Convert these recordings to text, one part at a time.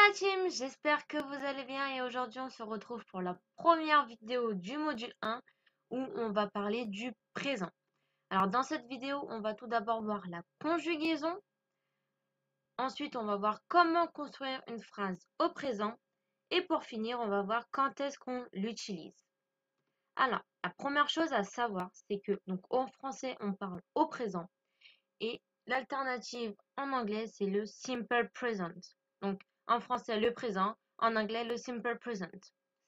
la team, j'espère que vous allez bien et aujourd'hui on se retrouve pour la première vidéo du module 1 où on va parler du présent. Alors dans cette vidéo, on va tout d'abord voir la conjugaison, ensuite on va voir comment construire une phrase au présent et pour finir, on va voir quand est-ce qu'on l'utilise. Alors, la première chose à savoir, c'est que donc en français, on parle au présent et l'alternative en anglais, c'est le simple present. Donc, en français, le présent, en anglais, le simple present.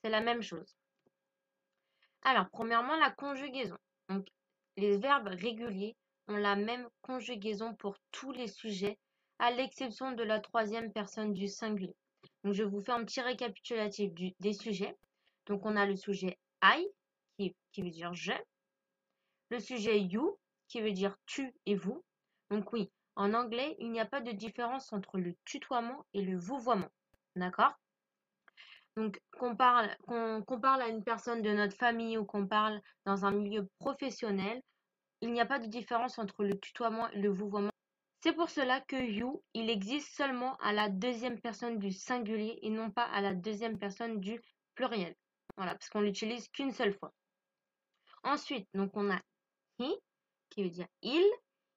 C'est la même chose. Alors, premièrement, la conjugaison. Donc, les verbes réguliers ont la même conjugaison pour tous les sujets, à l'exception de la troisième personne du singulier. Donc, je vous fais un petit récapitulatif des sujets. Donc, on a le sujet I, qui veut dire je. Le sujet you, qui veut dire tu et vous. Donc oui, en anglais, il n'y a pas de différence entre le tutoiement et le vouvoiement. D'accord? Donc qu'on parle à une personne de notre famille ou qu'on parle dans un milieu professionnel, il n'y a pas de différence entre le tutoiement et le vouvoiement. C'est pour cela que you, il existe seulement à la deuxième personne du singulier et non pas à la deuxième personne du pluriel. Voilà, parce qu'on l'utilise qu'une seule fois. Ensuite, donc on a he, qui veut dire il,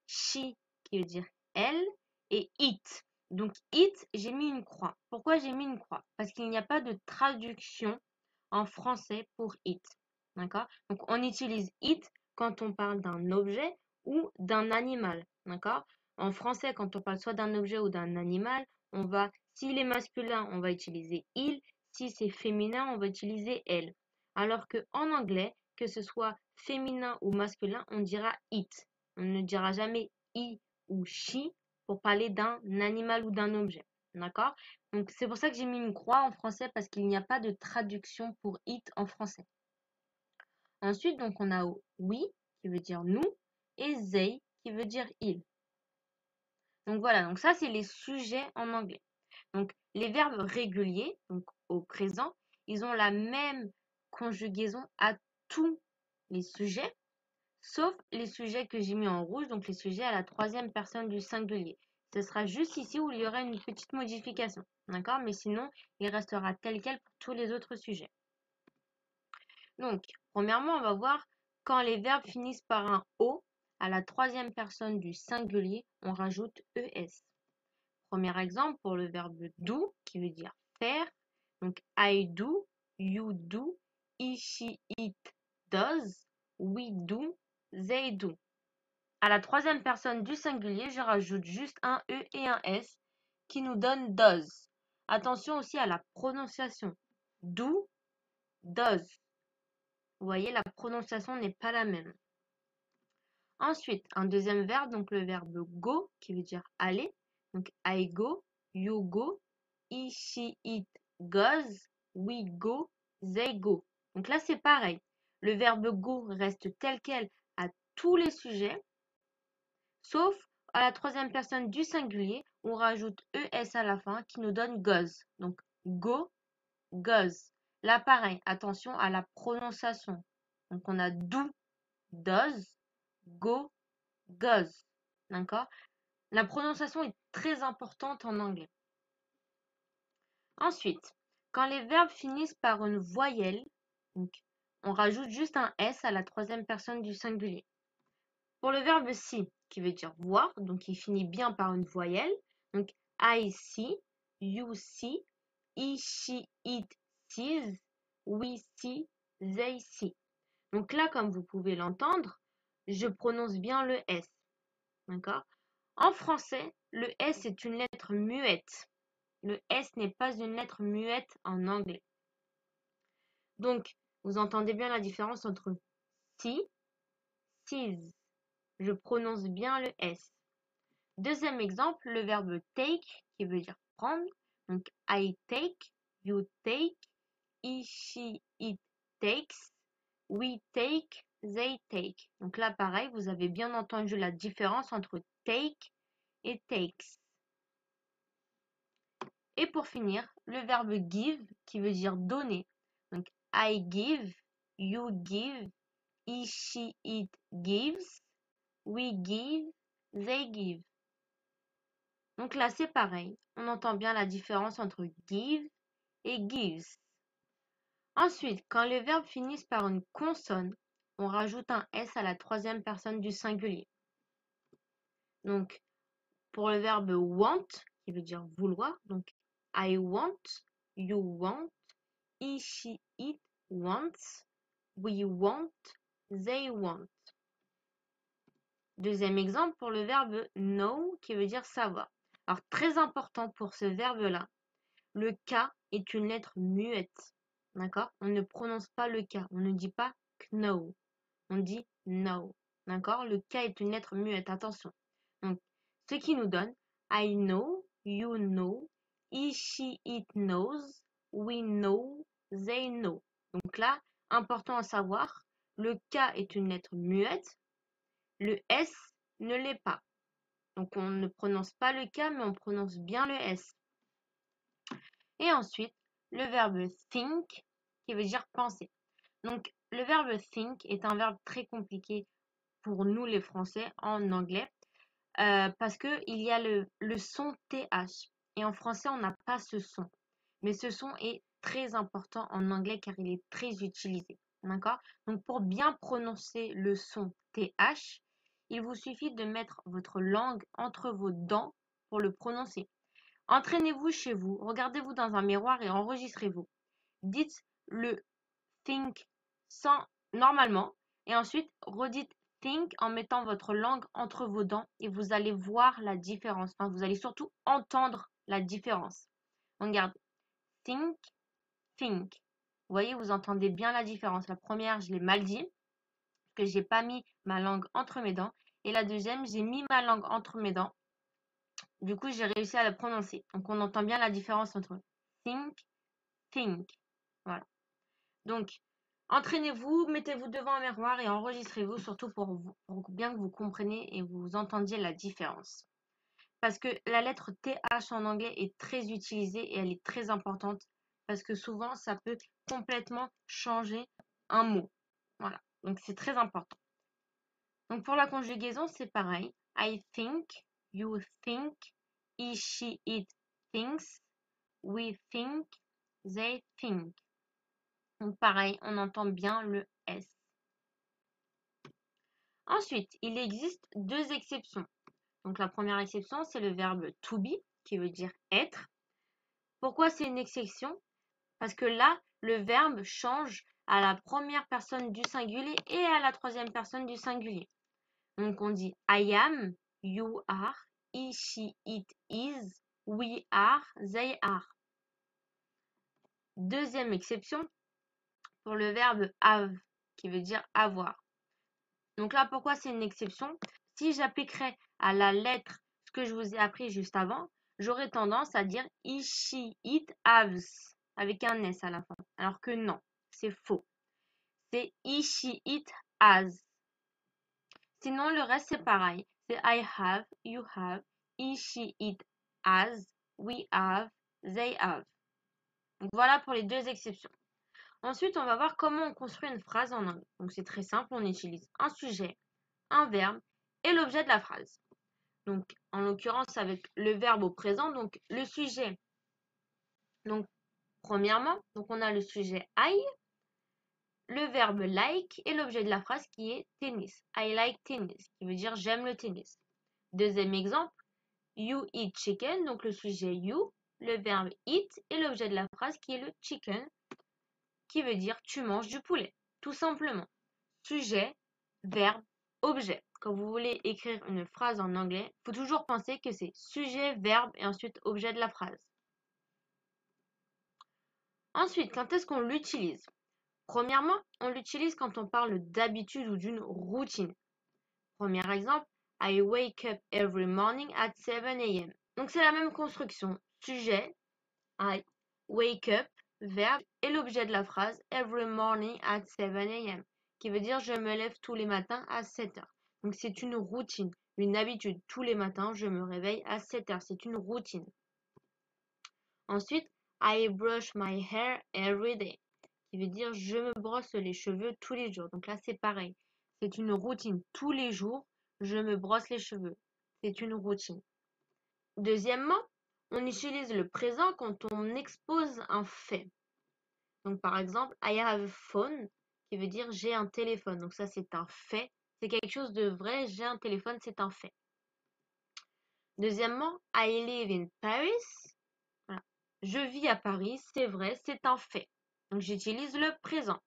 she, qui veut dire elle, et it. Donc it, j'ai mis une croix. Pourquoi j'ai mis une croix? Parce qu'il n'y a pas de traduction en français pour it. D'accord? Donc on utilise it quand on parle d'un objet ou d'un animal. D'accord? En français, quand on parle soit d'un objet ou d'un animal, s'il est masculin, on va utiliser il. Si c'est féminin, on va utiliser elle. Alors que en anglais, que ce soit féminin ou masculin, on dira it. On ne dira jamais i ou she pour parler d'un animal ou d'un objet. D'accord? Donc c'est pour ça que j'ai mis une croix en français parce qu'il n'y a pas de traduction pour it en français. Ensuite, donc on a we qui veut dire nous et they qui veut dire il. Donc voilà, donc ça c'est les sujets en anglais. Donc les verbes réguliers, donc au présent, ils ont la même conjugaison à tous les sujets, sauf les sujets que j'ai mis en rouge, donc les sujets à la troisième personne du singulier. Ce sera juste ici où il y aura une petite modification, d'accord? Mais sinon, il restera tel quel pour tous les autres sujets. Donc, premièrement, on va voir quand les verbes finissent par un O, à la troisième personne du singulier, on rajoute ES. Premier exemple pour le verbe do, qui veut dire faire. Donc, I do, you do, he, she, it does, we do, they do. À la troisième personne du singulier, je rajoute juste un E et un S qui nous donne does. Attention aussi à la prononciation. Do, does. Vous voyez, la prononciation n'est pas la même. Ensuite, un deuxième verbe, donc le verbe go, qui veut dire aller. Donc, I go, you go, he, she, it goes, we go, they go. Donc là, c'est pareil. Le verbe go reste tel quel à tous les sujets, sauf à la troisième personne du singulier, on rajoute ES à la fin qui nous donne goes. Donc, go, goes. Là, pareil, attention à la prononciation. Donc, on a do, does, go, goes. D'accord? La prononciation est très importante en anglais. Ensuite, quand les verbes finissent par une voyelle, donc, on rajoute juste un S à la troisième personne du singulier. Pour le verbe see, qui veut dire voir, donc il finit bien par une voyelle. Donc, I see, you see, he, she, it sees, we see, they see. Donc là, comme vous pouvez l'entendre, je prononce bien le S. D'accord? En français, le S est une lettre muette. Le S n'est pas une lettre muette en anglais. Donc, vous entendez bien la différence entre see, sees. Je prononce bien le S. Deuxième exemple, le verbe take, qui veut dire prendre. Donc, I take, you take, he, she, it takes, we take, they take. Donc là, pareil, vous avez bien entendu la différence entre take et takes. Et pour finir, le verbe give, qui veut dire donner. Donc, I give, you give, he, she, it gives, we give, they give. Donc là, c'est pareil. On entend bien la différence entre give et gives. Ensuite, quand les verbes finissent par une consonne, on rajoute un S à la troisième personne du singulier. Donc, pour le verbe want, qui veut dire vouloir, donc I want, you want, he, she, it wants, we want, they want. Deuxième exemple pour le verbe know, qui veut dire savoir. Alors, très important pour ce verbe-là, le K est une lettre muette. D'accord? On ne prononce pas le K. On ne dit pas know. On dit no. D'accord? Le K est une lettre muette. Attention. Donc, ce qui nous donne I know, you know, he, she, it knows, we know, they know. Donc là, important à savoir, le K est une lettre muette. Le S ne l'est pas. Donc on ne prononce pas le K, mais on prononce bien le S. Et ensuite, le verbe think, qui veut dire penser. Donc le verbe think est un verbe très compliqué pour nous les Français en anglais, parce qu'il y a le son TH. Et en français, on n'a pas ce son. Mais ce son est très important en anglais car il est très utilisé. D'accord? Donc pour bien prononcer le son TH, il vous suffit de mettre votre langue entre vos dents pour le prononcer. Entraînez-vous chez vous, regardez-vous dans un miroir et enregistrez-vous. Dites le think sans normalement et ensuite redites think en mettant votre langue entre vos dents et vous allez voir la différence. Enfin, vous allez surtout entendre la différence. Regarde, think, think. Vous voyez, vous entendez bien la différence. La première, je l'ai mal dit, parce que j'ai pas mis ma langue entre mes dents. Et la deuxième, j'ai mis ma langue entre mes dents. Du coup, j'ai réussi à la prononcer. Donc, on entend bien la différence entre think, think. Voilà. Donc, entraînez-vous, mettez-vous devant un miroir et enregistrez-vous, surtout pour bien que vous compreniez et vous entendiez la différence. Parce que la lettre TH en anglais est très utilisée et elle est très importante parce que souvent, ça peut complètement changer un mot. Voilà, donc c'est très important. Donc pour la conjugaison, c'est pareil. I think, you think, he, she, it thinks, we think, they think. Donc pareil, on entend bien le S. Ensuite, il existe deux exceptions. Donc la première exception, c'est le verbe to be, qui veut dire être. Pourquoi c'est une exception? Parce que là, le verbe change à la première personne du singulier et à la troisième personne du singulier. Donc on dit I am, you are, he, she, it is, we are, they are. Deuxième exception pour le verbe have, qui veut dire avoir. Donc là, pourquoi c'est une exception? Si j'appliquerais à la lettre ce que je vous ai appris juste avant, j'aurais tendance à dire he, she, it, haves, avec un S à la fin. Alors que non, c'est faux. C'est he, she, it, has. Sinon, le reste, c'est pareil. C'est I have, you have, he, she, it, has, we have, they have. Donc voilà pour les deux exceptions. Ensuite, on va voir comment on construit une phrase en anglais. Donc c'est très simple, on utilise un sujet, un verbe et l'objet de la phrase. Donc en l'occurrence avec le verbe au présent, donc le sujet. Donc premièrement, donc on a le sujet I, le verbe like et l'objet de la phrase qui est tennis. I like tennis, qui veut dire j'aime le tennis. Deuxième exemple, you eat chicken, donc le sujet you, le verbe eat et l'objet de la phrase qui est le chicken, qui veut dire tu manges du poulet, tout simplement. Sujet, verbe, objet. Quand vous voulez écrire une phrase en anglais, il faut toujours penser que c'est sujet, verbe et ensuite objet de la phrase. Ensuite, quand est-ce qu'on l'utilise? Premièrement, on l'utilise quand on parle d'habitude ou d'une routine. Premier exemple, I wake up every morning at 7 a.m. Donc c'est la même construction. Sujet, I wake up, verbe et l'objet de la phrase every morning at 7 a.m. qui veut dire je me lève tous les matins à 7 heures. Donc c'est une routine, une habitude. Tous les matins, je me réveille à 7 heures. C'est une routine. Ensuite, I brush my hair every day, qui veut dire je me brosse les cheveux tous les jours. Donc là, c'est pareil. C'est une routine. Tous les jours, je me brosse les cheveux. C'est une routine. Deuxièmement, on utilise le présent quand on expose un fait. Donc, par exemple, I have a phone, qui veut dire j'ai un téléphone. Donc, ça, c'est un fait. C'est quelque chose de vrai. J'ai un téléphone, c'est un fait. Deuxièmement, I live in Paris. Voilà. Je vis à Paris, c'est vrai, c'est un fait. Donc, j'utilise le présent.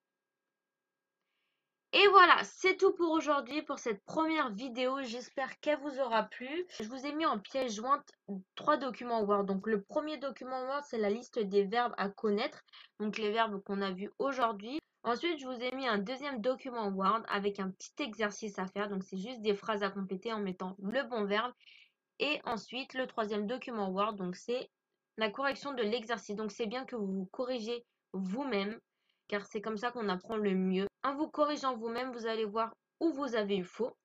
Et voilà, c'est tout pour aujourd'hui, pour cette première vidéo. J'espère qu'elle vous aura plu. Je vous ai mis en pièce jointe 3 documents Word. Donc, le premier document Word, c'est la liste des verbes à connaître. Donc, les verbes qu'on a vus aujourd'hui. Ensuite, je vous ai mis un deuxième document Word avec un petit exercice à faire. Donc, c'est juste des phrases à compléter en mettant le bon verbe. Et ensuite, le troisième document Word, donc c'est la correction de l'exercice. Donc, c'est bien que vous vous corrigez vous-même, car c'est comme ça qu'on apprend le mieux. En vous corrigeant vous-même, vous allez voir où vous avez eu faux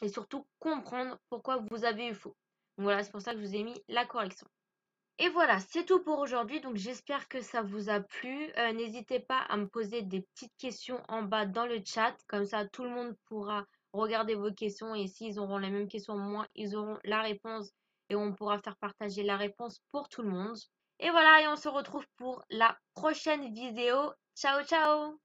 et surtout comprendre pourquoi vous avez eu faux. Donc voilà, c'est pour ça que je vous ai mis la correction. Et voilà, c'est tout pour aujourd'hui. Donc j'espère que ça vous a plu. N'hésitez pas à me poser des petites questions en bas dans le chat. Comme ça, tout le monde pourra regarder vos questions. Et s'ils auront les mêmes questions que moi, ils auront la réponse. Et on pourra faire partager la réponse pour tout le monde. Et voilà, et on se retrouve pour la prochaine vidéo. Ciao, ciao!